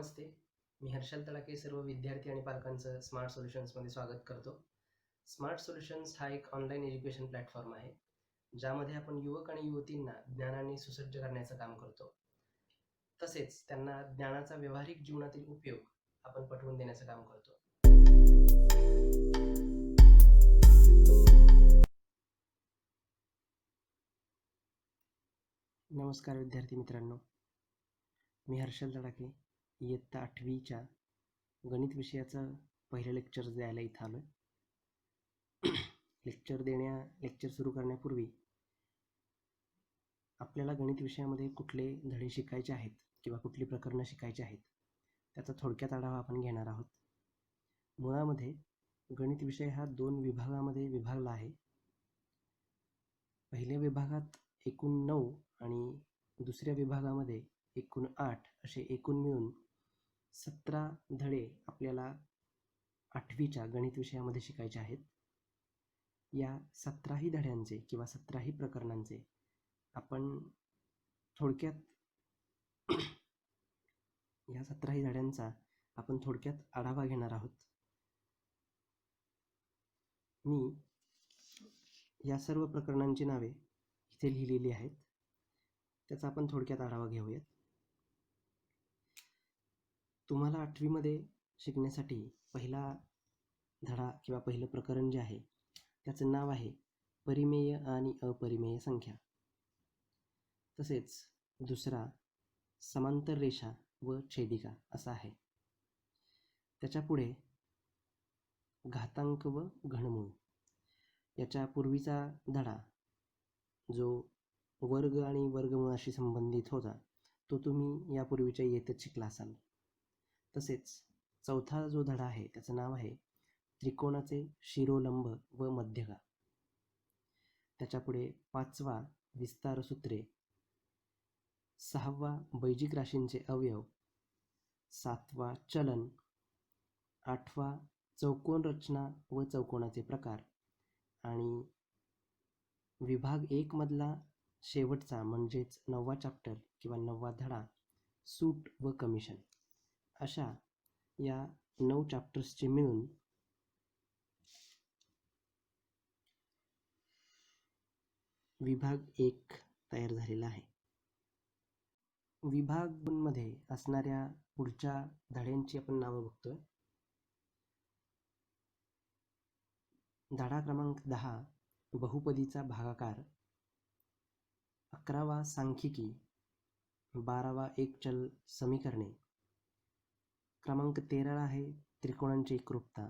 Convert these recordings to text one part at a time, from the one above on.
नमस्ते. मी हर्षल तडाके सर्व विद्यार्थी आणि पालकांचं स्मार्ट सोल्युशन्समध्ये स्वागत करतो. स्मार्ट सोल्युशन्स हा एक ऑनलाईन एज्युकेशन प्लॅटफॉर्म आहे, ज्यामध्ये आपण युवक आणि युवतींना ज्ञानाने सुसज्ज करण्याचं काम करतो. तसेच त्यांना ज्ञानाचा व्यावहारिक जीवनातील उपयोग आपण पटवून देण्याचं काम करतो. नमस्कार विद्यार्थी मित्रांनो, मी हर्षल तडाके इयत्ता 8वीच्या गणित विषयाचं पहिलं लेक्चर द्यायला इथं आलो आहे. लेक्चर सुरू करण्यापूर्वी आपल्याला गणित विषयामध्ये कुठले धडे शिकायचे आहेत किंवा कुठली प्रकरणं शिकायची आहेत त्याचा थोडक्यात आढावा आपण घेणार आहोत. मुळामध्ये गणित विषय हा 2 विभागामध्ये विभागला आहे. पहिल्या विभागात एकूण 9 आणि दुसऱ्या विभागामध्ये एकूण 8 असे एकूण मिळून 17 धडे आपल्याला 8वीच्या गणित विषयामध्ये शिकायचे आहेत. या 17ही धड्यांचे किंवा 17ही प्रकरणांचे आपण थोडक्यात या 17ही धड्यांचा आपण थोडक्यात आढावा घेणार आहोत. मी या सर्व प्रकरणांची नावे इथे लिहिलेली आहेत. त्याचा आपण थोडक्यात आढावा घेऊयात. तुम्हाला 8वीमध्ये शिकण्यासाठी पहिला धडा किंवा पहिलं प्रकरण जे आहे त्याचं नाव आहे परिमेय आणि अपरिमेय संख्या. तसेच दुसरा समांतर रेषा व छेदिका असा आहे. त्याच्या पुढे घातांक व घनमूळ. याच्या पूर्वीचा धडा जो वर्ग आणि वर्गमूळाशी संबंधित होता तो तुम्ही यापूर्वीच्या इयत्तेत शिकला असाल. तसेच चौथा जो धडा आहे त्याचं नाव आहे त्रिकोणाचे शिरोलंब व मध्यगा. त्याच्या पुढे 5वा विस्तार सूत्रे, 6वा बैजिक राशींचे अवयव, 7वा चलन, 8वा चौकोन रचना व चौकोनाचे प्रकार आणि विभाग 1 मधला शेवटचा म्हणजेच 9वा चॅप्टर किंवा 9वा धडा सूट व कमिशन. अशा या 9 चॅप्टर्सचे मिळून विभाग 1 तयार झालेला आहे. विभाग 2 मध्ये असणाऱ्या पुढच्या धड्यांची आपण नावं बघतोय. धडा क्रमांक 10 बहुपदीचा भागाकार, 11वा सांख्यिकी, 12वा एक चल समीकरणे, क्रमांक 13 आहे त्रिकोणांची एकरूपता,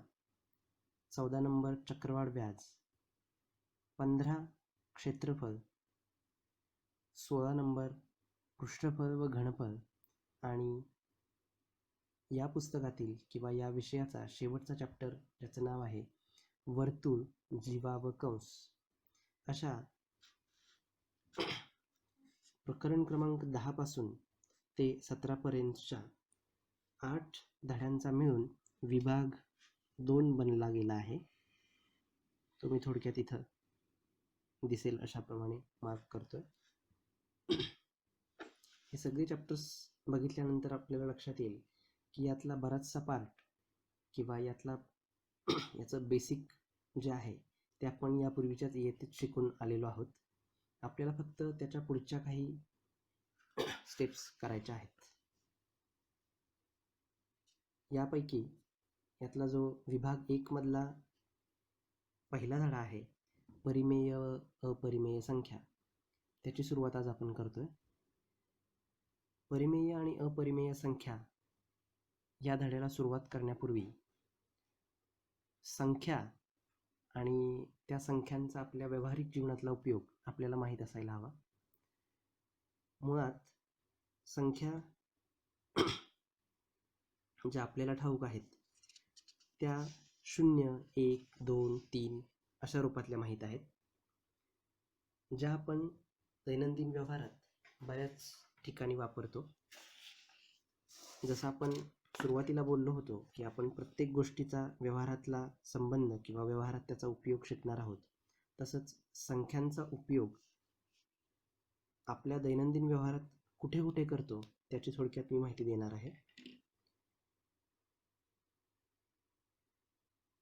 14 नंबर चक्रवाढ व्याज, 15 क्षेत्रफळ, 16 नंबर पृष्ठफळ व घनफळ आणि या पुस्तकातील किंवा या विषयाचा शेवटचा चॅप्टर ज्याचं नाव आहे वर्तुळ, जीवा व कंस. अशा प्रकरण क्रमांक 10 पासून ते 17 पर्यंतच्या 8 धड्यांचा मिळून विभाग 2 बनला गेला आहे. तो मी थोडक्यात इथं दिसेल अशाप्रमाणे मार्क करतोय. हे सगळे चॅप्टर्स बघितल्यानंतर आपल्याला लक्षात येईल की यातला बराचसा पार्ट किंवा याचं बेसिक जे आहे ते आपण यापूर्वीच्याच इयत्तेत शिकून आलेलो आहोत. आपल्याला फक्त त्याच्या पुढच्या काही स्टेप्स करायच्या आहेत. यापैकी यातला जो विभाग 1 मधला पहिला धडा आहे परिमेय अपरिमेय संख्या, त्याची सुरुवात आज आपण करतोय. परिमेय आणि अपरिमेय संख्या या धड्याला सुरुवात करण्यापूर्वी संख्या आणि त्या संख्यांचा आपल्या व्यावहारिक जीवनातला उपयोग आपल्याला माहीत असायला हवा. मुळात संख्या ज्या आपल्याला ठाऊक आहेत त्या 0, 1, 2, 3 अशा रूपातल्या माहीत आहेत, ज्या आपण दैनंदिन व्यवहारात बऱ्याच ठिकाणी वापरतो. जसं आपण सुरुवातीला बोललो होतो की आपण प्रत्येक गोष्टीचा व्यवहारातला संबंध किंवा व्यवहारात त्याचा उपयोग शिकणार आहोत, तसंच संख्यांचा उपयोग आपल्या दैनंदिन व्यवहारात कुठे कुठे करतो त्याची थोडक्यात मी माहिती देणार आहे.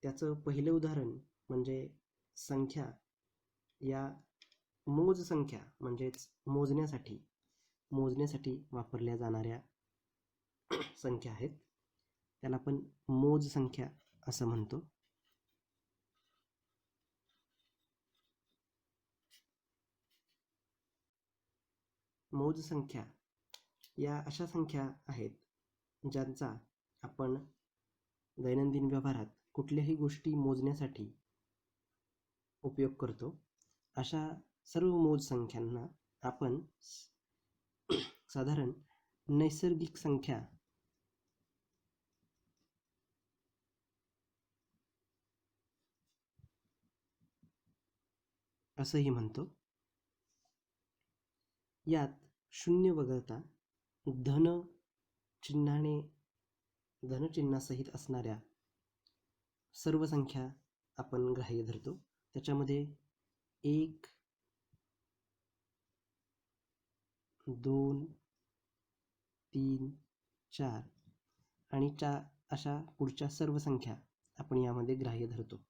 त्याचं पहिलं उदाहरण म्हणजे संख्या या मोज संख्या म्हणजेच मोजण्यासाठी वापरल्या जाणाऱ्या संख्या आहेत. त्याला आपण मोज संख्या असं म्हणतो. मोज संख्या या अशा संख्या आहेत ज्यांचा आपण दैनंदिन व्यवहारात कुठल्याही गोष्टी मोजण्यासाठी उपयोग करतो. अशा सर्व मोज संख्यांना आपण साधारण नैसर्गिक संख्या असंही म्हणतो. यात शून्य वगळता धनचिन्हासहित असणाऱ्या सर्व संख्या आपण ग्राह्य धरतो. त्याच्यामध्ये 1, 2, 3, 4 आणि अशा पुढच्या सर्व संख्या आपण यामध्ये ग्राह्य धरतो.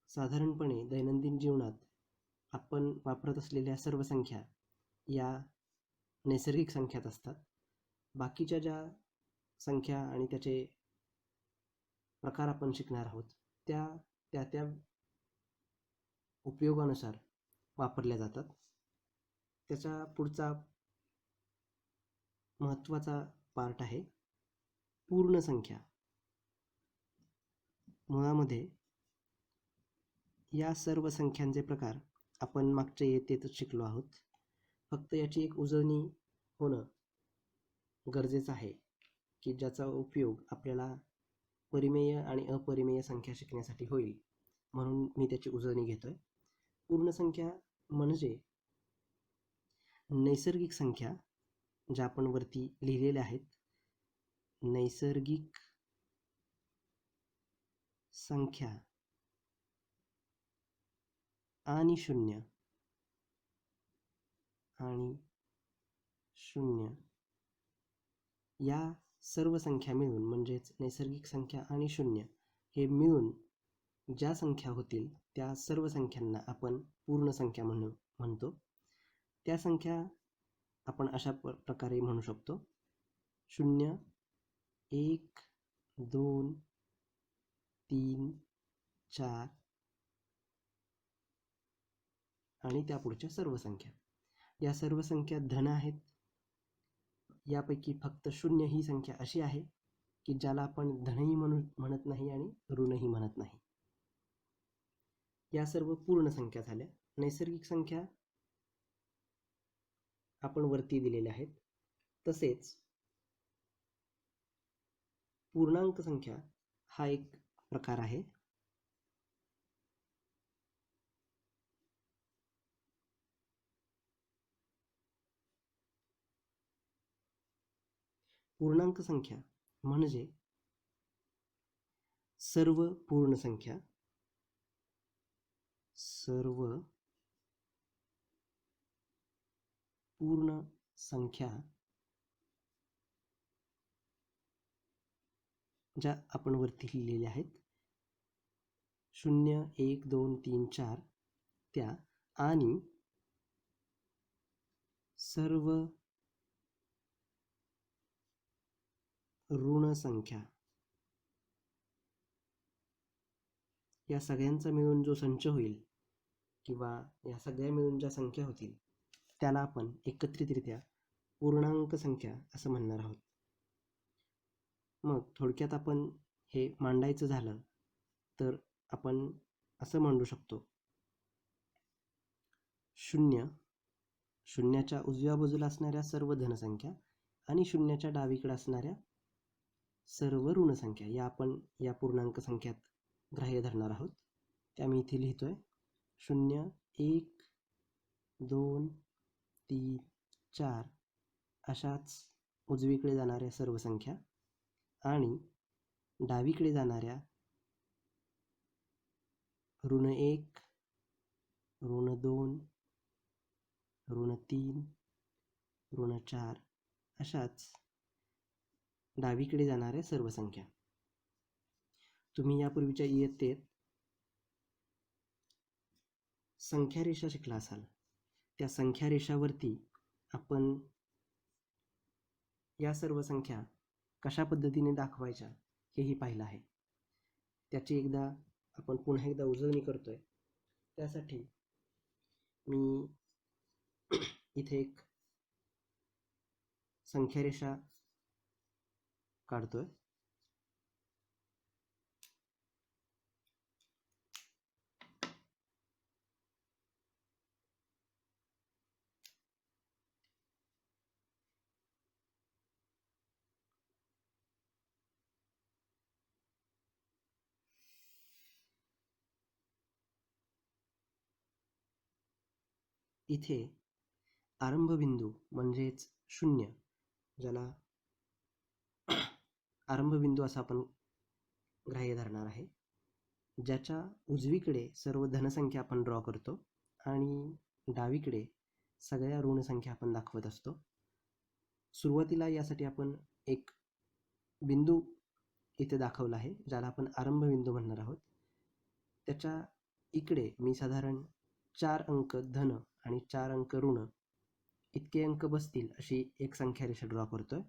साधारणपणे दैनंदिन जीवनात आपण वापरत असलेल्या सर्व संख्या या नैसर्गिक संख्यात असतात. बाकीच्या ज्या संख्या आणि त्याचे प्रकार आपण शिकणार आहोत त्या उपयोगानुसार वापरल्या जातात. त्याचा पुढचा महत्त्वाचा पार्ट आहे पूर्ण संख्या. मुळामध्ये या सर्व संख्यांचे प्रकार आपण मागच्या इयत्तेतच शिकलो आहोत. फक्त याची एक उजळणी होणं गरजेचं आहे की ज्याचा उपयोग आपल्याला परिमेय आणि अपरिमेय संख्या शिकण्यासाठी होईल, म्हणून मी त्याची उजळणी घेतोय. पूर्ण संख्या म्हणजे नैसर्गिक संख्या ज्या आपण वरती लिहिलेल्या आहेत. नैसर्गिक संख्या आणि शून्य या सर्व संख्या मिळून म्हणजेच नैसर्गिक संख्या आणि शून्य हे मिळून ज्या संख्या होतील त्या सर्व संख्यांना आपण पूर्ण संख्या म्हणतो. त्या संख्या आपण अशा प्रकारे म्हणू शकतो: 0, 1, 2, 3, 4 आणि त्या पुढच्या सर्व संख्या. या सर्व संख्या धन आहेत. यापैकी फक्त 0 ही संख्या अशी आहे की ज्याला आपण धनही म्हणत नाही आणि ऋणही म्हणत नाही. या सर्व पूर्ण संख्या झाल्या. नैसर्गिक संख्या आपण वरती दिलेल्या आहेत. तसेच पूर्णांक संख्या हा एक प्रकार आहे. पूर्णांक संख्या म्हणजे सर्व पूर्ण संख्या ज्या आपण वरती लिहिलेल्या आहेत 0, 1, 2, 3, 4 त्या आणि सर्व ऋण संख्या या सगळ्यांचा मिळून जो संच होईल किंवा या सगळ्या मिळून ज्या संख्या होतील त्याला आपण एकत्रितरित्या पूर्णांक संख्या असं म्हणणार आहोत. मग थोडक्यात आपण हे मांडायचं झालं तर आपण असं मांडू शकतो: 0, शून्याच्या उजव्या बाजूला असणाऱ्या सर्व धनसंख्या आणि शून्याच्या डावीकडे असणाऱ्या सर्व ऋण संख्या या आपण या पूर्णांक संख्यात ग्राह्य धरणार आहोत. त्या मी इथे लिहितोय: 0, 1, 2, 3, 4 अशाच उजवीकडे जाणाऱ्या सर्व संख्या आणि डावीकडे जाणाऱ्या ऋण 1, ऋण 2, ऋण 3, ऋण 4 अशाच डावीकडे जाणाऱ्या सर्व संख्या. तुम्ही यापूर्वीच्या इयत्तेत संख्या रेषा शिकला असाल. त्या संख्या रेषावरती आपण या सर्व संख्या कशा पद्धतीने दाखवायच्या हेही पाहिलं आहे. त्याची आपण पुन्हा एकदा उजळणी करतोय. त्यासाठी मी इथे एक संख्या रेषा काढतोय. इथे आरंभबिंदू म्हणजेच 0, ज्याला आरंभबिंदू असा आपण ग्राह्य धरणार आहे, ज्याच्या उजवीकडे सर्व धनसंख्या आपण ड्रॉ करतो आणि डावीकडे सगळ्या ऋण संख्या आपण दाखवत असतो. सुरुवातीला यासाठी आपण एक बिंदू इथे दाखवला आहे, ज्याला आपण आरंभबिंदू म्हणणार आहोत. त्याच्या इकडे मी साधारण 4 अंक धन आणि 4 अंक ऋण इतके अंक बसतील अशी एक संख्या रेषा ड्रॉ करतोय.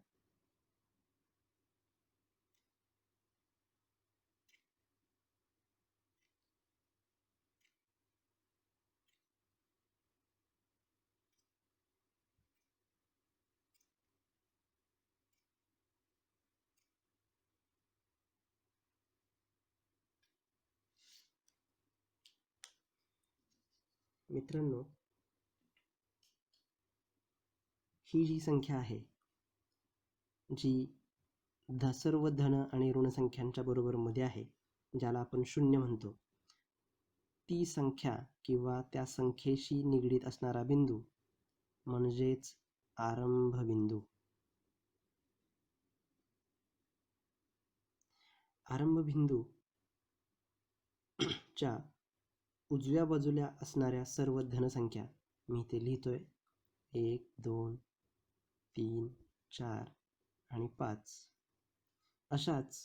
मित्रांनो, ही जी संख्या आहे, जी सर्व धन आणि ऋण संख्यांच्या बरोबर मध्ये आहे, ज्याला आपण 0 म्हणतो, ती संख्या किंवा त्या संख्येशी निगडीत असणारा बिंदू म्हणजेच आरंभबिंदू. आरंभबिंदू च्या उजव्या बाजूला असणाऱ्या सर्व धनसंख्या मी इथे लिहितोय. 1, 2, 3, 4 आणि 5 अशाच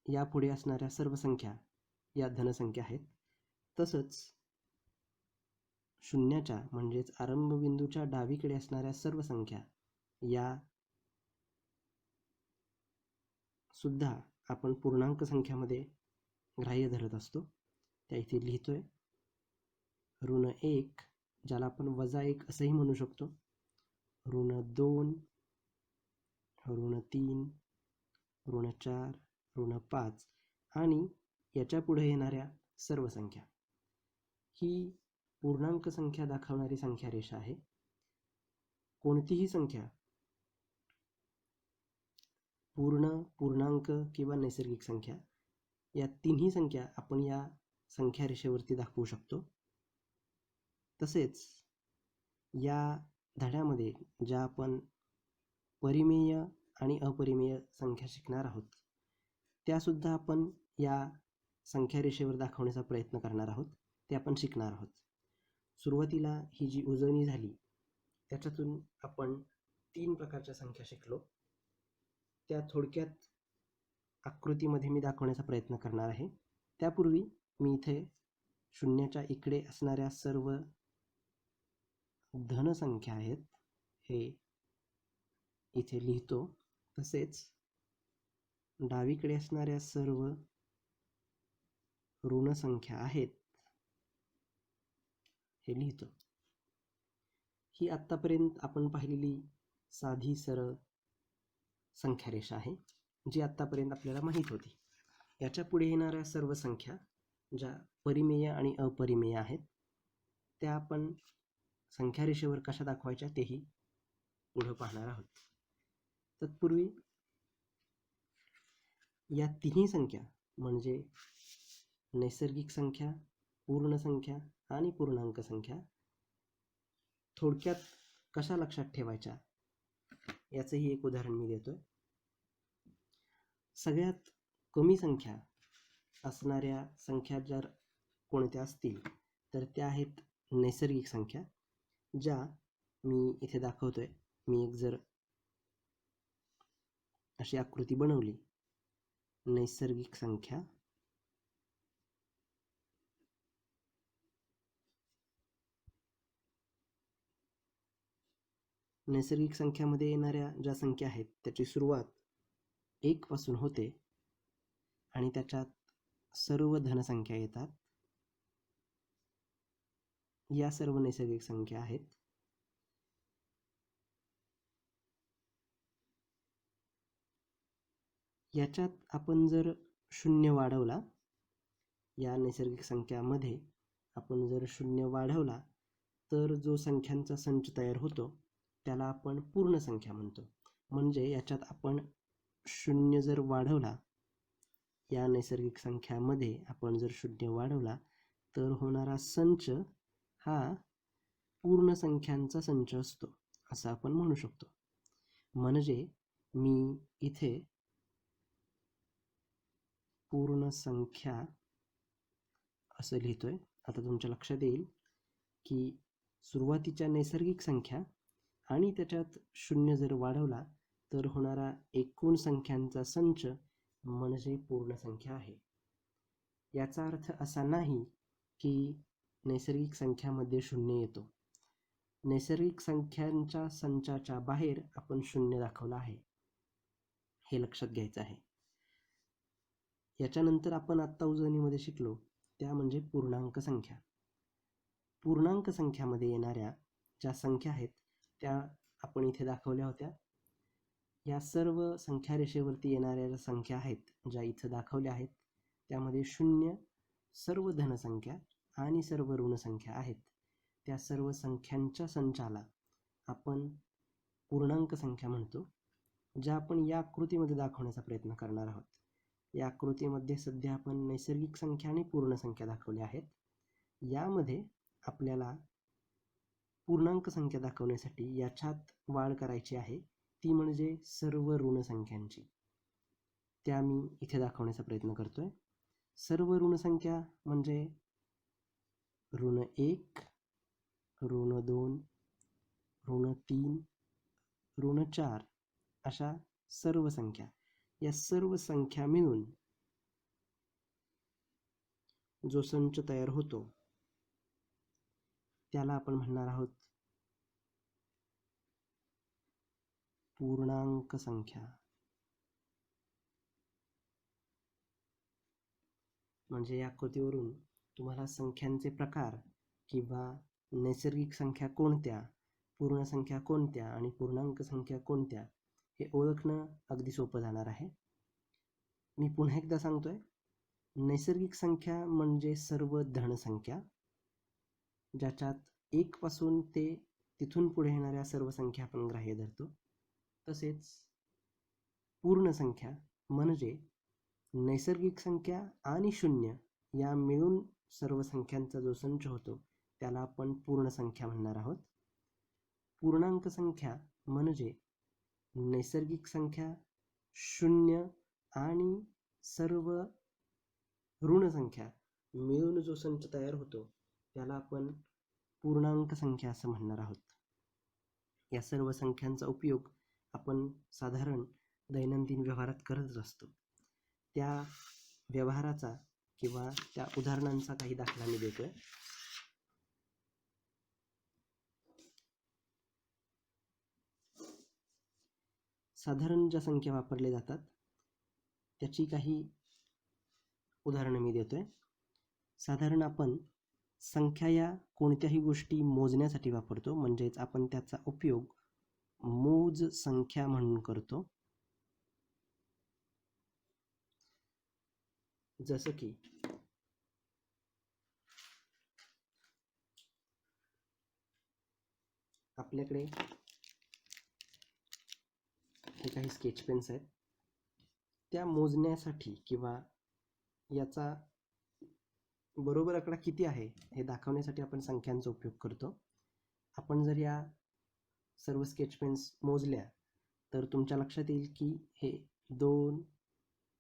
यापुढे असणाऱ्या सर्व संख्या या धनसंख्या आहेत. तसंच 0च्या म्हणजेच आरंभबिंदूच्या डावीकडे असणाऱ्या सर्व संख्या या सुद्धा आपण पूर्णांक संख्यामध्ये ग्राह्य धरत असतो. त्या इथे लिहितोय. ऋण 1, ज्याला आपण -1 असंही म्हणू शकतो, ऋण 2, ऋण 3, ऋण 4, ऋण 5 आणि याच्या पुढे येणाऱ्या सर्व संख्या. ही पूर्णांक संख्या दाखवणारी संख्या रेषा आहे. कोणतीही संख्या पूर्ण, पूर्णांक किंवा नैसर्गिक संख्या या तिन्ही संख्या आपण या संख्या रेषेवरती दाखवू शकतो. तसेच या धड्यामध्ये ज्या आपण परिमेय आणि अपरिमेय संख्या शिकणार आहोत, त्यासुद्धा आपण या संख्या रेषेवर दाखवण्याचा प्रयत्न करणार आहोत. ते आपण शिकणार आहोत. सुरुवातीला ही जी उजळणी झाली त्याच्यातून आपण 3 प्रकारच्या संख्या शिकलो. त्या थोडक्यात आकृतीमध्ये मी दाखवण्याचा प्रयत्न करणार आहे. त्यापूर्वी मी इथे 0च्या इकडे असणाऱ्या सर्व धनसंख्या आहेत हे इथे लिहितो. तसेच डावीकडे असणाऱ्या सर्व ऋण संख्या आहेत हे लिहितो. ही आत्तापर्यंत आपण पाहिलेली साधी सरळ संख्या रेषा आहे, जी आत्तापर्यंत आपल्याला माहीत होती. याच्या पुढे येणाऱ्या सर्व संख्या ज्या परिमेय आणि अपरिमेय आहेत, त्या आपण संख्या रेषेवर कशा दाखवायच्या तेही पुढे पाहणार आहोत. तत्पूर्वी या तिन्ही संख्या म्हणजे नैसर्गिक संख्या, पूर्ण संख्या आणि पूर्णांक संख्या थोडक्यात कशा लक्षात ठेवायच्या याचंही एक उदाहरण मी देतोय. सगळ्यात कमी संख्या असणाऱ्या संख्या जर कोणत्या असतील तर त्या आहेत नैसर्गिक संख्या, ज्या मी इथे दाखवतोय. मी एक जर अशी आकृती बनवली, नैसर्गिक संख्या नैसर्गिक संख्यामध्ये येणाऱ्या ज्या संख्या आहेत त्याची सुरुवात 1 पासून होते आणि त्याच्यात सर्व धनसंख्या येतात. या सर्व नैसर्गिक संख्या आहेत. याच्यात आपण जर शून्य वाढवला, या नैसर्गिक संख्यामध्ये आपण जर शून्य वाढवला तर जो संख्यांचा संच तयार होतो त्याला आपण पूर्ण संख्या म्हणतो. म्हणजे याच्यात आपण शून्य जर वाढवला, या नैसर्गिक संख्यामध्ये आपण जर शून्य वाढवला तर होणारा संच हा पूर्ण संख्यांचा संच असतो असं आपण म्हणू शकतो. म्हणजे मी इथे पूर्ण संख्या असं लिहितोय. आता तुमच्या लक्षात येईल की सुरुवातीच्या नैसर्गिक संख्या आणि त्याच्यात शून्य जर वाढवला तर होणारा एकूण संख्यांचा संच म्हणजे पूर्ण संख्या आहे. याचा अर्थ असा नाही की नैसर्गिक संख्यामध्ये शून्य येतो. नैसर्गिक संख्यांच्या संचाच्या बाहेर आपण शून्य दाखवला आहे, हे लक्षात घ्यायचं आहे. याच्यानंतर आपण आत्ता उजळणीमध्ये शिकलो त्या म्हणजे पूर्णांक संख्या. पूर्णांक संख्यामध्ये येणाऱ्या ज्या संख्या आहेत त्या आपण इथे दाखवल्या होत्या. या सर्व संख्या रेषेवरती येणाऱ्या ज्या संख्या आहेत ज्या इथं दाखवल्या आहेत त्यामध्ये शून्य, सर्व धनसंख्या आणि सर्व ऋणसंख्या आहेत. त्या सर्व संख्यांच्या संचाला आपण पूर्णांक संख्या म्हणतो, ज्या आपण या आकृतीमध्ये दाखवण्याचा प्रयत्न करणार आहोत. या आकृतीमध्ये सध्या आपण नैसर्गिक संख्या आणि पूर्ण संख्या दाखवल्या आहेत. यामध्ये आपल्याला पूर्णांक संख्या दाखवण्यासाठी याच्यात वाढ करायची आहे, ती म्हणजे सर्व ऋणसंख्यांची. त्या मी इथे दाखवण्याचा प्रयत्न करतोय. सर्व ऋणसंख्या म्हणजे ऋण 1, ऋण 2, ऋण 3, ऋण 4 अशा सर्व संख्या. या सर्व संख्या मिळून जो संच तयार होतो त्याला आपण म्हणणार आहोत पूर्णांक संख्या. म्हणजे या आकृतीवरून तुम्हाला संख्यांचे प्रकार किंवा नैसर्गिक संख्या कोणत्या, पूर्ण संख्या कोणत्या आणि पूर्णांक संख्या कोणत्या हे ओळखणं अगदी सोपं जाणार आहे. मी पुन्हा एकदा सांगतोय, नैसर्गिक संख्या म्हणजे सर्व धनसंख्या, ज्याच्यात 1 पासून ते तिथून पुढे येणाऱ्या सर्व संख्या आपण ग्राह्य धरतो. तसेच पूर्ण संख्या म्हणजे नैसर्गिक संख्या आणि शून्य या मिळून सर्व संख्यांचा जो संच होतो त्याला आपण पूर्ण संख्या म्हणणार आहोत. पूर्णांक संख्या म्हणजे नैसर्गिक संख्या, शून्य आणि सर्व ऋणसंख्या मिळून जो संच तयार होतो त्याला आपण पूर्णांक संख्या असं म्हणणार आहोत. या सर्व संख्यांचा उपयोग आपण साधारण दैनंदिन व्यवहारात करत असतो. त्या व्यवहाराचा किंवा त्या उदाहरणांचा काही दाखला मी देतोय. साधारण ज्या संख्या वापरल्या जातात त्याची काही उदाहरणं मी देतोय. साधारण आपण संख्या या कोणत्याही गोष्टी मोजण्यासाठी वापरतो, म्हणजेच आपण त्याचा उपयोग मोज संख्या म्हणून करतो. जसं की आपल्याकडे हे काही स्केच पेन्स आहेत. त्या मोजण्यासाठी किंवा याचा बरोबर आकडा किती आहे हे दाखवण्यासाठी आपण संख्यांचा उपयोग करतो. आपण जर या सर्व स्केच पेन्स मोजल्या तर तुमच्या लक्षात येईल की हे 2,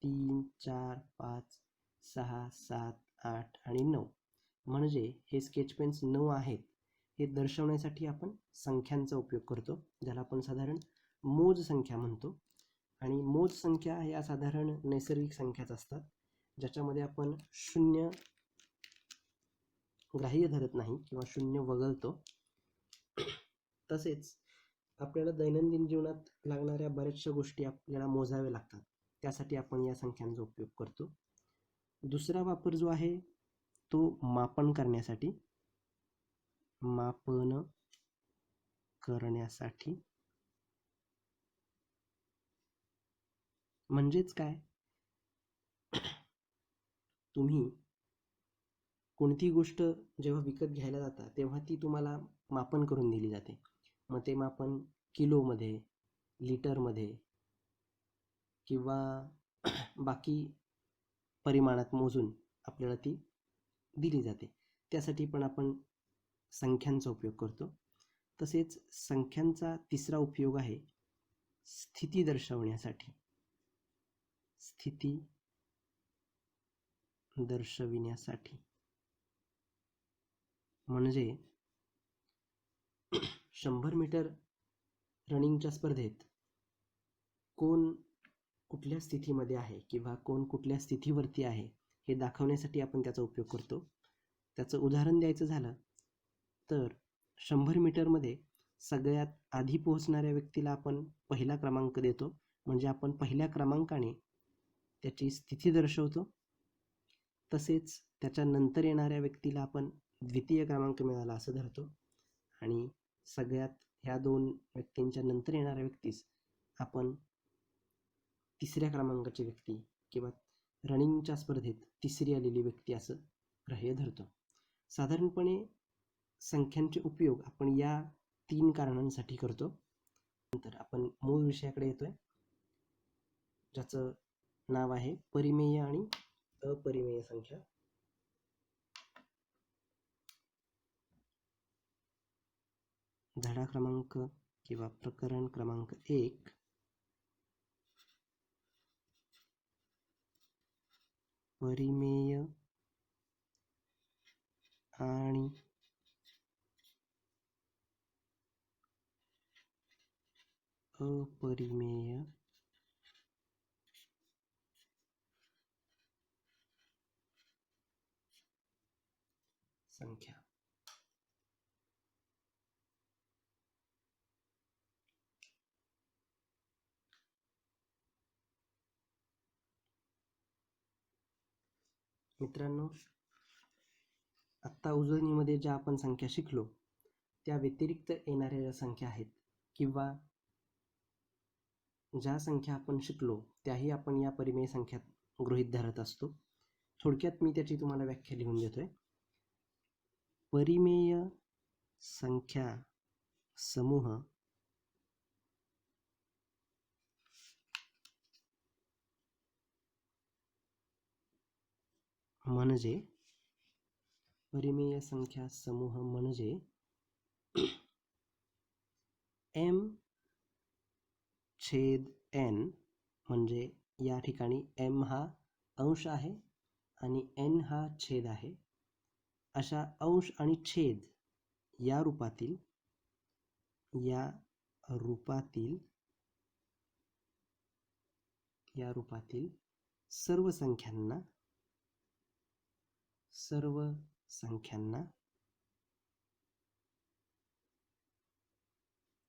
3, 4, 5, 6, 7, 8 आणि 9 म्हणजे हे स्केच पेन्स 9 आहेत हे दर्शवण्यासाठी आपण संख्यांचा उपयोग करतो, ज्याला आपण साधारण मोज संख्या म्हणतो. आणि मोज संख्या या साधारण नैसर्गिक संख्याच असतात, ज्याच्यामध्ये आपण शून्य ग्राह्य धरत नाही किंवा शून्य वगळतो. तसेच आपल्याला दैनंदिन जीवनात लागणाऱ्या बऱ्याचशा गोष्टी आपल्याला मोजाव्या लागतात, त्यासाठी आपण या संख्यांचा उपयोग करतो. दुसरा वापर जो आहे तो मापन करण्यासाठी. म्हणजेच काय, तुम्ही कोणती गोष्ट जेव्हा विकत घ्यायला जाता तेव्हा ती तुम्हाला मापन करून दिली जाते. मग ते मापन किलोमध्ये, लिटरमध्ये किंवा बाकी परिमाणात मोजून आपल्याला ती दिली जाते. त्यासाठी पण आपण संख्यांचा उपयोग करतो. तसेच संख्यांचा तिसरा उपयोग आहे स्थिती दर्शविण्यासाठी. म्हणजे 100 मीटर रनिंगच्या स्पर्धेत कोण कुठल्या स्थितीमध्ये आहे किंवा कोण कुठल्या स्थितीवरती आहे हे दाखवण्यासाठी आपण त्याचा उपयोग करतो. त्याचं उदाहरण द्यायचं झालं तर 100 मीटरमध्ये सगळ्यात आधी पोहोचणाऱ्या व्यक्तीला आपण पहिला क्रमांक देतो, म्हणजे आपण पहिल्या क्रमांकाने त्याची स्थिती दर्शवतो. तसेच त्याच्यानंतर येणाऱ्या व्यक्तीला आपण द्वितीय क्रमांक मिळाला असं धरतो, आणि सगळ्यात ह्या 2 व्यक्तींच्या नंतर येणाऱ्या व्यक्तीस आपण तिसऱ्या क्रमांकाची व्यक्ती किंवा रनिंगच्या स्पर्धेत तिसरी आलेली व्यक्ती असं ग्राह्य धरतो. साधारणपणे संख्यांचे उपयोग आपण या 3 कारणांसाठी करतो. नंतर आपण मूळ विषयाकडे येतोय, ज्याचं नाव आहे परिमेय आणि अपरिमेय संख्या. धडा क्रमांक किंवा प्रकरण क्रमांक 1, परिमेय आणि अपरिमेय संख्या. मित्रांनो, आत्ता उजळणीमध्ये ज्या आपण संख्या शिकलो त्या व्यतिरिक्त येणाऱ्या ज्या संख्या आहेत किंवा ज्या संख्या आपण शिकलो त्याही आपण या परिमेय संख्यात गृहीत धरत असतो. थोडक्यात मी त्याची तुम्हाला व्याख्या लिहून देतोय. परिमेय संख्या समूह म्हणजे परिमेय संख्या समूह म्हणजे m/n, म्हणजे या ठिकाणी m हा अंश आहे आणि n हा छेद आहे. अशा अंश आणि छेद या रूपातील सर्व संख्यांना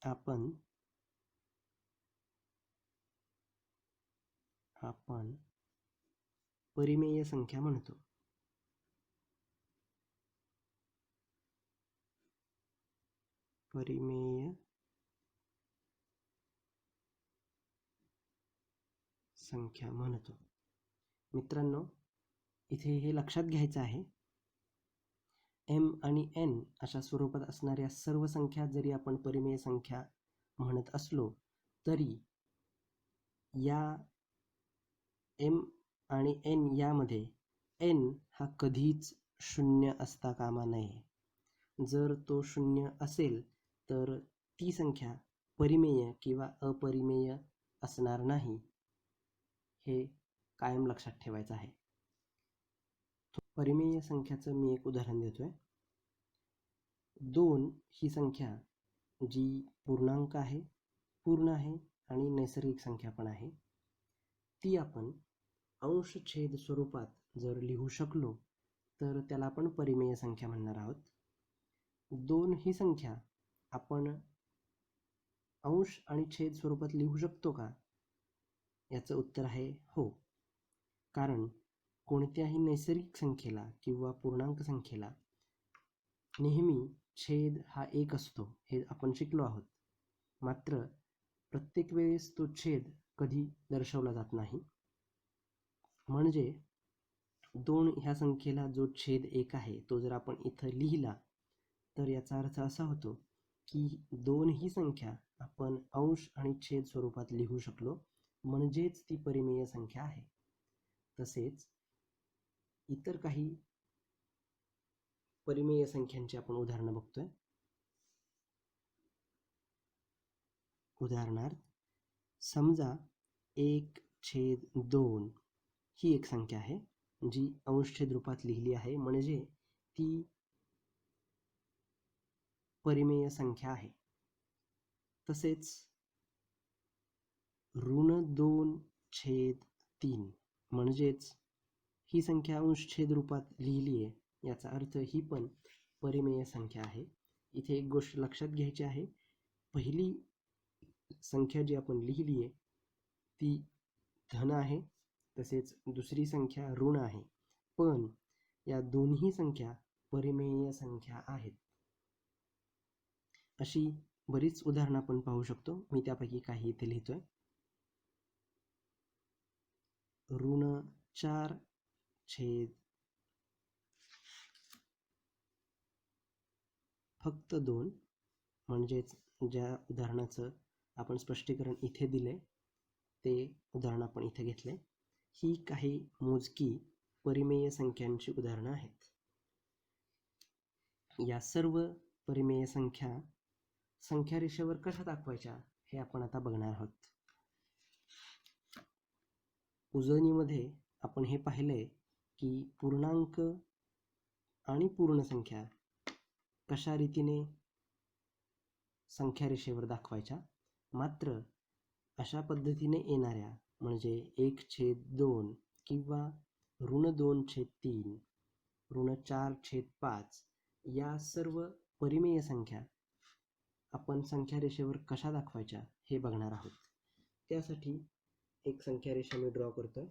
आपण परिमेय संख्या म्हणतो. परिमेय संख्या म्हणतो. मित्रांनो, इथे हे लक्षात घ्यायचं आहे, m आणि n अशा स्वरूपात असणाऱ्या सर्व संख्या जरी आपण परिमेय संख्या म्हणत असलो तरी या m आणि n यामध्ये n हा कधीच शून्य असता कामा नये. जर तो शून्य असेल तर ती संख्या परिमेय किंवा अपरिमेय असणार नाही, हे कायम लक्षात ठेवायचं आहे. परिमेय संख्याचं मी एक उदाहरण देतोय. 2 ही संख्या जी पूर्ण आहे आणि नैसर्गिक संख्या पण आहे. ती आपण अंशछेद स्वरूपात जर लिहू शकलो तर त्याला आपण परिमेय संख्या म्हणणार आहोत. 2 ही संख्या आपण अंश आणि छेद स्वरूपात लिहू शकतो का? याचं उत्तर आहे हो. कारण कोणत्याही नैसर्गिक संख्येला किंवा पूर्णांक संख्येला नेहमी छेद हा 1 असतो, हे आपण शिकलो आहोत. मात्र प्रत्येक वेळेस तो छेद कधी दर्शवला जात नाही. म्हणजे 2 ह्या संख्येला जो छेद 1 आहे तो जर आपण इथं लिहिला तर याचा अर्थ असा होतो की 2 ही संख्या आपण अंश आणि छेद स्वरूपात लिहू शकलो, म्हणजेच ती परिमेय संख्या आहे. तसेच इतर काही परिमेय संख्यांची आपण उदाहरणं बघतोय. उदाहरणार्थ समजा 1/2 ही एक संख्या आहे जी अंशछेद रूपात लिहिली आहे, म्हणजे ती परिमेय संख्या आहे. तसेच -2/3 म्हणजेच ही संख्या अंशछेद रूपात लिहिली आहे, याचा अर्थ ही पण परिमेय संख्या आहे. इथे एक गोष्ट लक्षात घ्यायची आहे, पहिली संख्या जी आपण लिहिली आहे ती धन आहे, तसेच दुसरी संख्या ऋण आहे, पण या दोन्ही संख्या परिमेय संख्या आहेत. अशी बरीच उदाहरणं आपण पाहू शकतो. मी त्यापैकी काही इथे लिहितोय. -4 फक्त 2 म्हणजेच ज्या उदाहरणाचं आपण स्पष्टीकरण इथे दिले ते उदाहरण आपण इथे घेतले. ही काही मोजकी परिमेय संख्यांची उदाहरणं आहेत. या सर्व परिमेय संख्या संख्या रेषेवर कशा दाखवायच्या हे आपण आता बघणार आहोत. उजळणीमध्ये आपण हे पाहिलंय की पूर्णांक आणि पूर्ण संख्या कशा रीतीने संख्या रेषेवर दाखवायच्या. मात्र अशा पद्धतीने येणाऱ्या म्हणजे 1/2 किंवा -2/3, -4/5 या सर्व परिमेय संख्या आपण संख्या रेषेवर कशा दाखवायच्या हे बघणार आहोत. त्यासाठी एक संख्या रेषा मी ड्रॉ करतोय.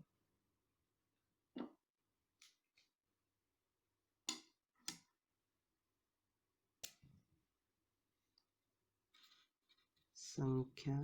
संख्या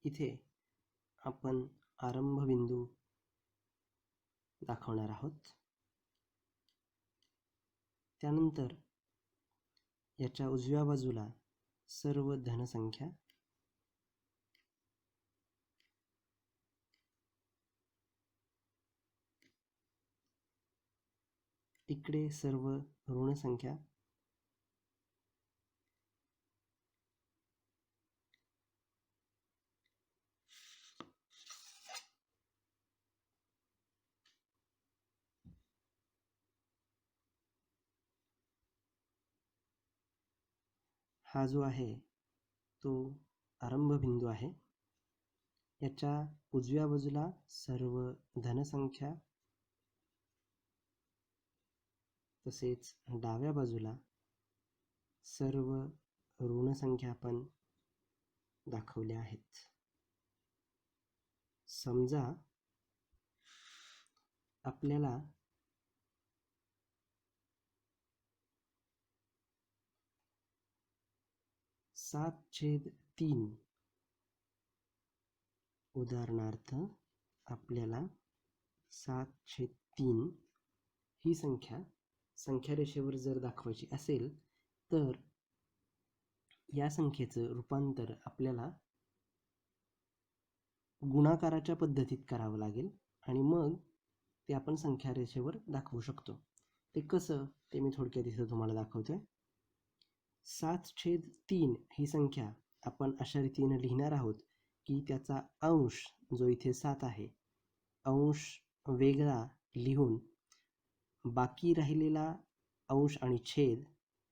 इथे आपण आरंभ बिंदू दाखवणार आहोत. त्यानंतर याच्या उजव्या बाजूला सर्व धनसंख्या, इकडे सर्व ऋण संख्या, हा जो आहे तो आरंभ बिंदू आहे. याच्या उजव्या बाजूला सर्व धनसंख्या, तसेच डाव्या बाजूला सर्व ऋण संख्या आपण दाखवल्या आहेत. समजा आपल्याला 7/3 उदाहरणार्थ आपल्याला 7/3 ही संख्या रेषेवर जर दाखवायची असेल तर या संख्येचं रूपांतर आपल्याला गुणाकाराच्या पद्धतीत करावं लागेल आणि मग ते आपण संख्या रेषेवर दाखवू शकतो. ते कसं ते मी थोडक्यात इथं तुम्हाला दाखवतोय. 7/3 ही संख्या आपण अशा रीतीने लिहिणार आहोत की त्याचा अंश जो इथे 7 आहे, अंश वेगळा लिहून बाकी राहिलेला अंश आणि छेद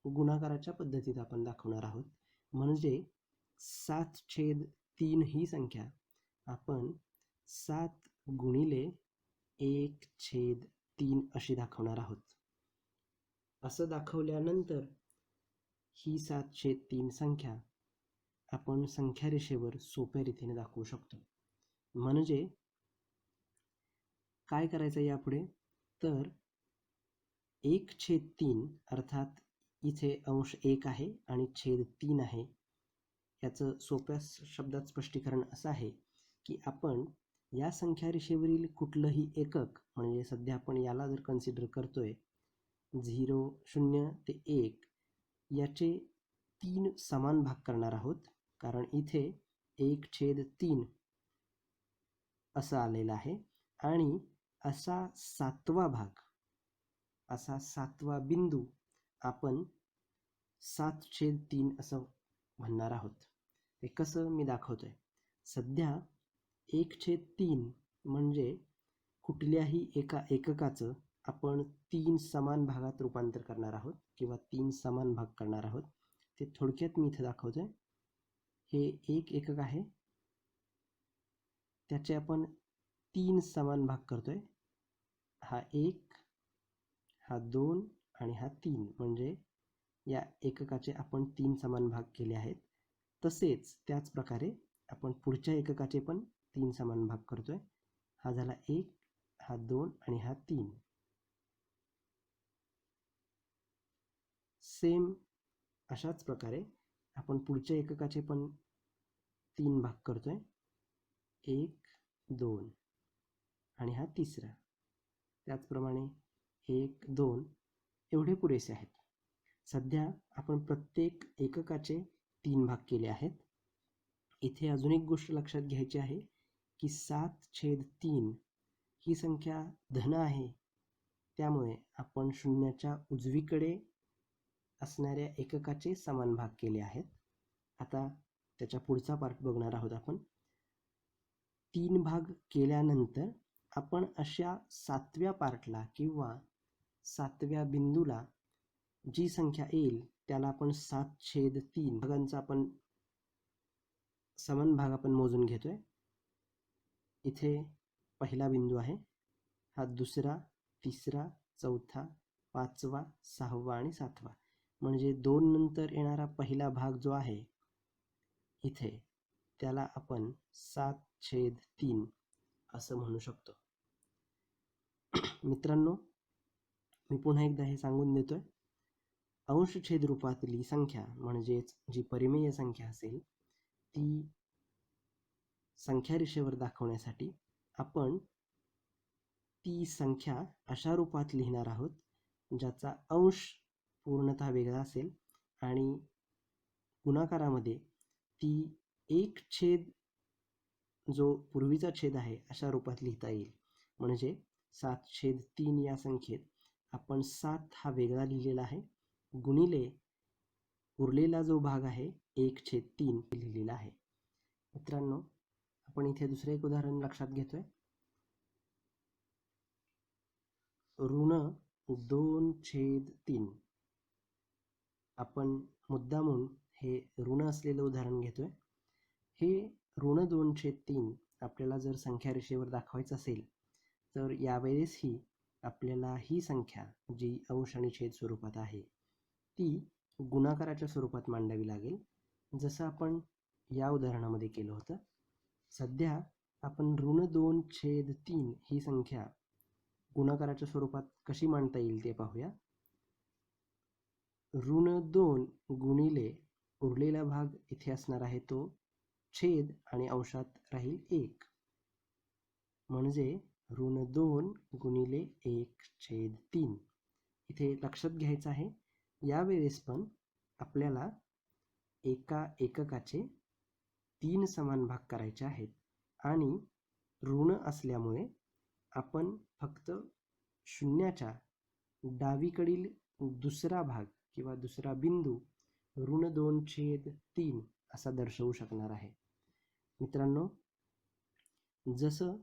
गुणाकाराच्या पद्धतीत आपण दाखवणार आहोत. म्हणजे 7/3 ही संख्या आपण 7 गुणिले 1/3 अशी दाखवणार आहोत. असं दाखवल्यानंतर ही 7/3 संख्या आपण संख्या रेषेवर सोप्या रीतीने दाखवू शकतो. म्हणजे काय करायचं यापुढे तर 1/3 अर्थात इथे अंश 1 आहे आणि छेद 3 आहे. याचं सोप्या शब्दात स्पष्टीकरण असं आहे की आपण या संख्या रेषेवरील कुठलंही एकक, म्हणजे सध्या आपण याला जर कन्सिडर करतोय 0 ते 1, याचे 3 समान भाग करणार आहोत. कारण इथे 1/3 असं आलेलं आहे आणि असा 7वा भाग, असा 7वा बिंदू आपण 7/3 असं म्हणणार आहोत. ते कसं मी दाखवतोय. सध्या 1/3 म्हणजे कुठल्याही एका एककाचं आपण 3 समान भागात रूपांतर करणार आहोत किंवा 3 समान भाग करणार आहोत. ते थोडक्यात मी इथे दाखवतोय. हे एक एकक आहे, त्याचे आपण 3 समान भाग करतोय. हा 1, हा 2 आणि हा 3, म्हणजे या एककाचे आपण 3 समान भाग केले आहेत. तसेच त्याच प्रकारे आपण पुढच्या एककाचे पण 3 समान भाग करतोय. हा झाला 1, हा 2 आणि हा 3. सेम अशाच प्रकारे आपण पुढच्या एककाचे पण 3 भाग करतोय. 1, 2 आणि हा तिसरा. त्याचप्रमाणे 1, 2 एवढे पुरेसे आहेत. सध्या आपण प्रत्येक एककाचे 3 भाग केले आहेत. इथे अजून एक गोष्ट लक्षात घ्यायची आहे की 7/3 ही संख्या धन आहे. त्यामुळे आपण शून्याच्या उजवीकडे असणाऱ्या एककाचे समान भाग केले आहेत. आता त्याच्या पुढचा पार्ट बघणार आहोत आपण. 3 भाग केल्यानंतर आपण अशा 7व्या पार्टला किंवा 7व्या बिंदूला जी संख्या येईल त्याला आपण 7/3 भागांचा आपण समान भाग आपण मोजून घेतोय. इथे पहिला बिंदू आहे, हा दुसरा, तिसरा, चौथा, 5वा, 6वा आणि 7वा. म्हणजे 2 नंतर येणारा पहिला भाग जो आहे इथे, त्याला आपण 7/3 असं म्हणू शकतो. मित्रांनो, मी पुन्हा एकदा हे सांगून देतोय. अंशछेद रूपातली संख्या म्हणजेच जी परिमेय संख्या असेल ती संख्या रेषेवर दाखवण्यासाठी आपण ती संख्या अशा रूपात लिहिणार आहोत ज्याचा अंश पूर्णतः वेगळा असेल आणि गुणाकारामध्ये ती 1 जो पूर्वीचा छेद आहे अशा रूपात लिहिता येईल. म्हणजे 7/3 या संख्येत आपण 7 हा वेगळा लिहिलेला आहे गुणिले उरलेला जो भाग आहे 1/3 लिहिलेला आहे. मित्रांनो, आपण इथे दुसरे एक उदाहरण लक्षात घेतोय. ऋण 2/3. आपण मुद्दामून हे ऋण असलेलं उदाहरण घेतोय. हे ऋण 2/3 आपल्याला जर संख्या रेषेवर दाखवायचं असेल तर यावेळेसही आपल्याला ही संख्या जी अंश आणि छेद स्वरूपात आहे ती गुणाकाराच्या स्वरूपात मांडावी लागेल, जसं आपण या उदाहरणामध्ये केलं होतं. सध्या आपण ऋण 2/3 ही संख्या गुणाकाराच्या स्वरूपात कशी मांडता येईल ते पाहूया. ऋण 2 गुणिले उरलेला भाग इथे असणार आहे तो छेद आणि अंशात राहील 1, म्हणजे -2 गुणिले 1/3. इथे लक्षात घ्यायचं आहे, यावेळेस पण आपल्याला एका एककाचे 3 समान भाग करायचे आहेत आणि ऋण असल्यामुळे आपण फक्त शून्याच्या डावीकडील दुसरा भाग किंवा दुसरा बिंदू -2/3 असा दर्शवू शकणार आहे. मित्रांनो, जसं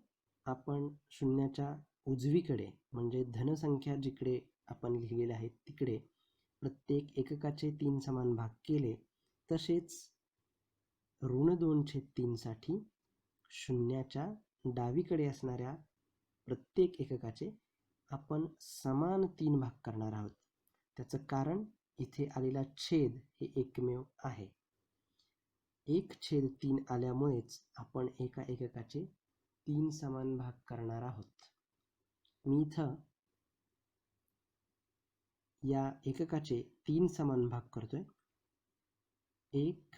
आपण शून्याच्या उजवीकडे म्हणजे धनसंख्या जिकडे आपण लिहिलेल्या आहेत तिकडे प्रत्येक एककाचे 3 समान भाग केले, तसेच -2/3 साठी शून्याच्या डावीकडे असणाऱ्या प्रत्येक एककाचे आपण समान 3 भाग करणार आहोत. त्याचं कारण इथे आलेला छेद हे एकमेव आहे. 1/3 आल्यामुळेच आपण एका एककाचे 3 समान भाग करणार आहोत. मी इथं या एककाचे 3 समान भाग करतोय. 1,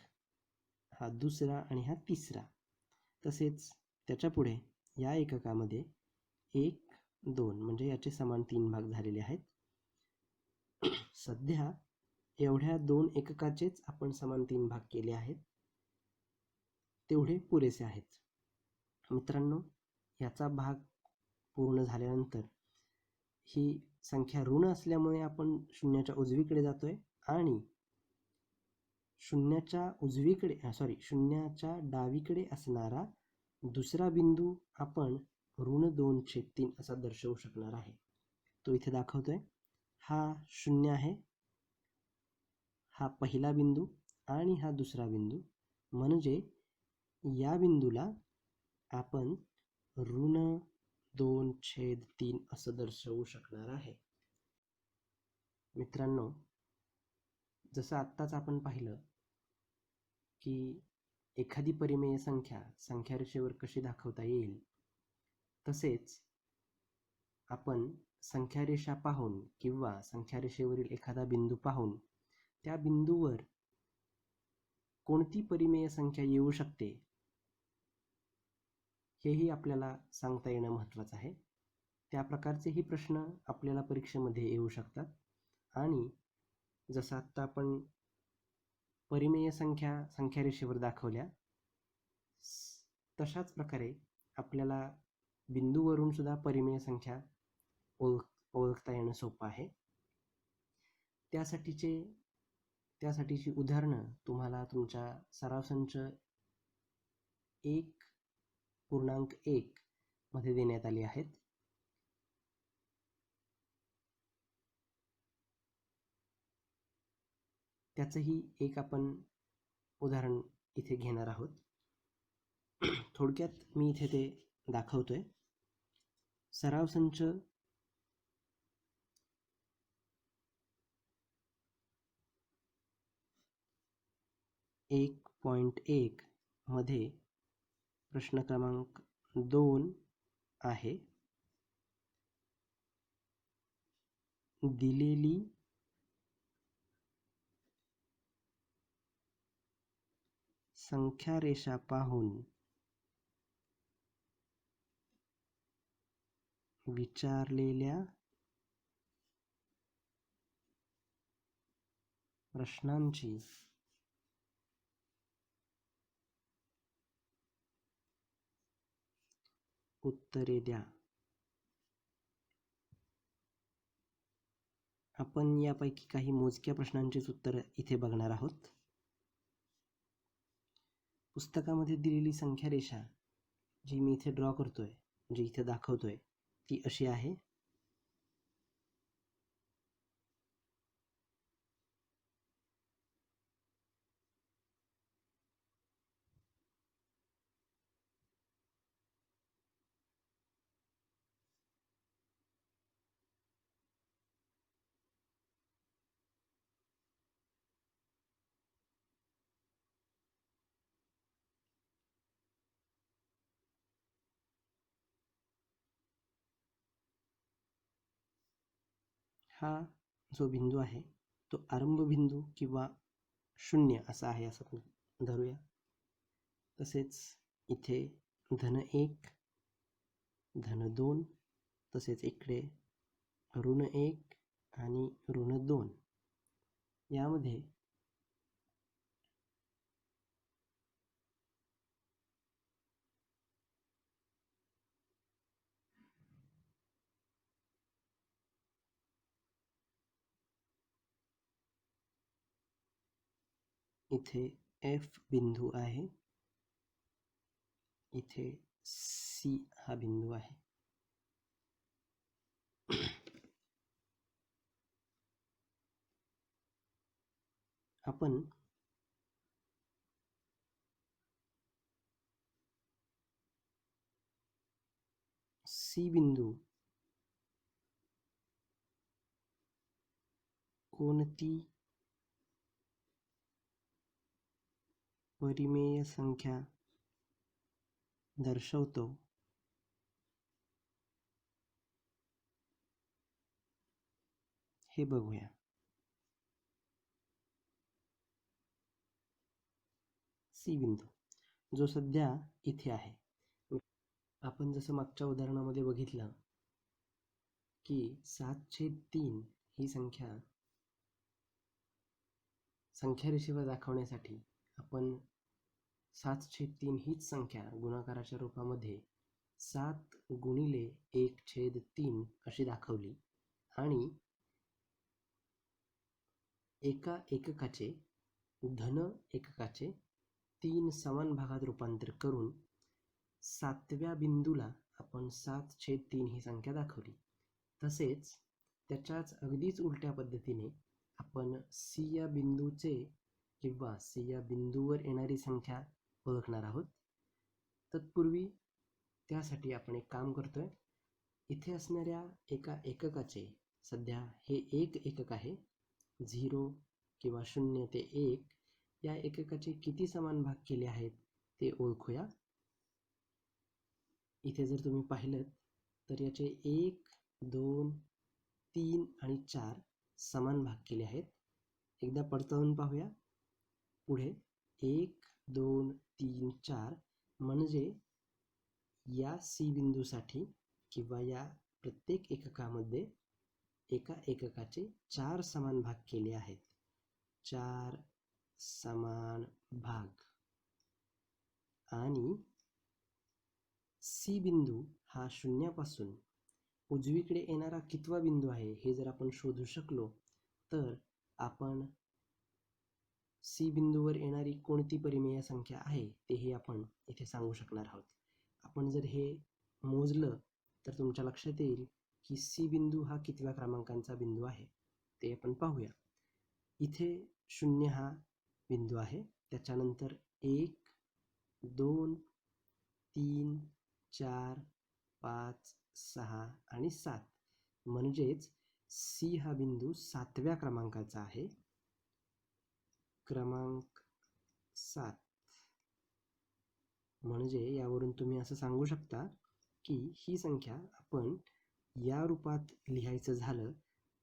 हा दुसरा आणि हा तिसरा. तसेच त्याच्या पुढे या एककामध्ये 1, 2 म्हणजे याचे समान 3 भाग झालेले आहेत. सध्या एवढ्या 2 एककाचेच आपण समान 3 भाग केले आहेत, तेवढे पुरेसे आहेत. मित्रांनो, याचा भाग पूर्ण झाल्यानंतर ही संख्या ऋण असल्यामुळे आपण शून्याच्या उजवीकडे जातोय आणि शून्याच्या डावीकडे असणारा दुसरा बिंदू आपण -2/3 असा दर्शवू शकणार आहे. तो इथे दाखवतोय. हा 0 आहे, हा पहिला बिंदू आणि हा दुसरा बिंदू, म्हणजे या बिंदूला आपण -2/3 असं दर्शवू शकणार आहे. मित्रांनो, जसं आत्ताच आपण पाहिलं की एखादी परिमेय संख्या संख्यारेषेवर कशी दाखवता येईल, तसेच आपण संख्यारेषा पाहून किंवा संख्यारेषेवरील एखादा बिंदू पाहून त्या बिंदूवर कोणती परिमेय संख्या येऊ शकते हेही आपल्याला सांगता येणं महत्त्वाचं आहे. त्या प्रकारचेही प्रश्न आपल्याला परीक्षेमध्ये येऊ शकतात. आणि जसं आत्ता आपण परिमेय संख्या संख्यारेषेवर दाखवल्या, तशाच प्रकारे आपल्याला बिंदूवरून सुद्धा परिमेय संख्या ओळखता येणं सोपं आहे. त्यासाठीची उदाहरणं तुम्हाला तुमच्या सराव संच 1.1 मध्ये देण्यात आली आहेत. त्याचंही एक आपण उदाहरण इथे घेणार आहोत. थोडक्यात मी इथे ते दाखवतोय. सराव संच 1.1 मध्ये प्रश्न क्रमांक 2 आहे. दिलेली संख्यारेषा पाहून विचारलेल्या प्रश्नांची उत्तरे द्या. आपण यापैकी काही मोजक्या प्रश्नांचीच उत्तरं इथे बघणार आहोत. पुस्तकामध्ये दिलेली संख्यारेषा जी मी इथे ड्रॉ करतोय, जी इथे दाखवतोय, ती अशी आहे. हा जो बिंदू आहे तो आरंभ बिंदू किंवा 0 असा आहे असं आपण धरूया. तसेच इथे -1 -2 तसेच इकडे -1 आणि -2 यामध्ये इथे F बिंदू आहे, इथे C हा बिंदू आहे. आपण C बिंदू कोणती परिमेय संख्या दर्शवतो हे बघूया. C बिंदू जो सध्या इथे आहे. आपण जसं मागच्या उदाहरणामध्ये बघितलं की 7/3 ही संख्या रेषेवर दाखवण्यासाठी आपण 7/3 हीच संख्या गुणाकाराच्या रूपामध्ये 7 गुणिले 1/3 अशी दाखवली आणि एका एककाचे धन एककाचे 3 समान भागात रूपांतर करून 7व्या बिंदूला आपण 7/3 ही संख्या दाखवली. तसेच त्याच्याच अगदीच उलट्या पद्धतीने आपण C या बिंदूचे किंवा C या बिंदूवर येणारी संख्या ओळखणार आहोत. तत्पूर्वी त्यासाठी आपण एक काम करतोय. इथे असणाऱ्या एका एककाचे सध्या हे एक एकक आहे, 0 किंवा 0 ते 1 या एककाचे किती समान भाग केले आहेत ते ओळखूया. इथे जर तुम्ही पाहिलं तर याचे 1, 2, 3 आणि 4 समान भाग केले आहेत. एकदा पडताळून पाहूया. पुढे 1, 2, 3, 4 म्हणजे या C बिंदूसाठी किंवा या प्रत्येक एककामध्ये एका एककाचे 4 समान भाग केले आहेत. 4 समान भाग. आणि C बिंदू हा शून्यापासून उजवीकडे येणारा कितवा बिंदू आहे हे जर आपण शोधू शकलो तर आपण C बिंदूवर येणारी कोणती परिमेय संख्या आहे तेही आपण इथे सांगू शकणार आहोत. आपण जर हे मोजलं तर तुमच्या लक्षात येईल की C बिंदू हा कितव्या क्रमांकाचा बिंदू आहे ते आपण पाहूया. इथे 0 हा बिंदू आहे, त्याच्यानंतर 1, 2, 3, 4, 5, 6 आणि 7 म्हणजेच C हा बिंदू 7व्या क्रमांकाचा आहे. क्रमांक 7 म्हणजे यावरून तुम्ही असं सांगू शकता की ही संख्या आपण या रूपात लिहायचं झालं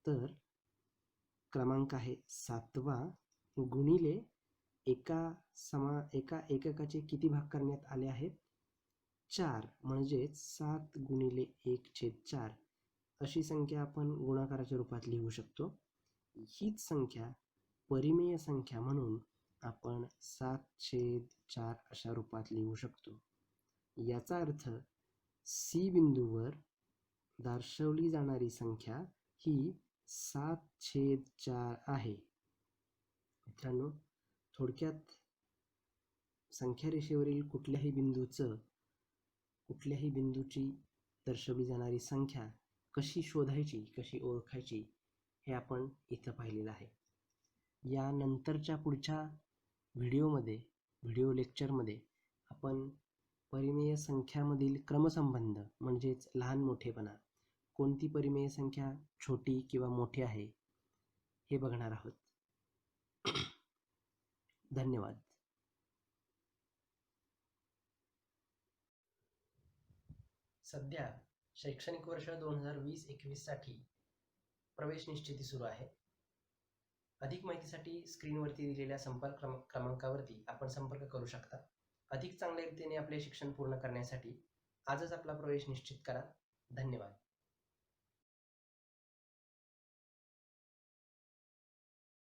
तर क्रमांक आहे 7वा गुणिले एका एककाचे किती भाग करण्यात आले आहेत, 4 म्हणजेच 7 गुणिले 1/4 अशी संख्या आपण गुणाकाराच्या रूपात लिहू शकतो. हीच संख्या परिमेय संख्या म्हणून आपण 7/4 अशा रूपात लिहू शकतो. याचा अर्थ C बिंदूवर दर्शवली जाणारी संख्या ही 7/4 आहे. मित्रांनो, थोडक्यात संख्या रेषेवरील कुठल्याही बिंदूची दर्शवली जाणारी संख्या कशी शोधायची, कशी ओळखायची हे आपण इथं पाहिलेलं आहे. या नंतरच्या पुढच्या व्हिडिओ लेक्चरमध्ये आपण परिमेय संख्यामधील क्रमसंबंध म्हणजेच लहान मोठेपणा, कोणती परिमेय संख्या छोटी किंवा मोठी आहे हे बघणार आहोत. धन्यवाद. सध्या शैक्षणिक वर्ष 2020-21 साठी प्रवेश निश्चिती सुरू आहे. अधिक माहितीसाठी स्क्रीनवरती दिलेल्या संपर्क क्रमांकावरती आपण संपर्क करू शकता. अधिक चांगल्या रीतीने आपले शिक्षण पूर्ण करण्यासाठी आजच आपला प्रवेश निश्चित करा. धन्यवाद.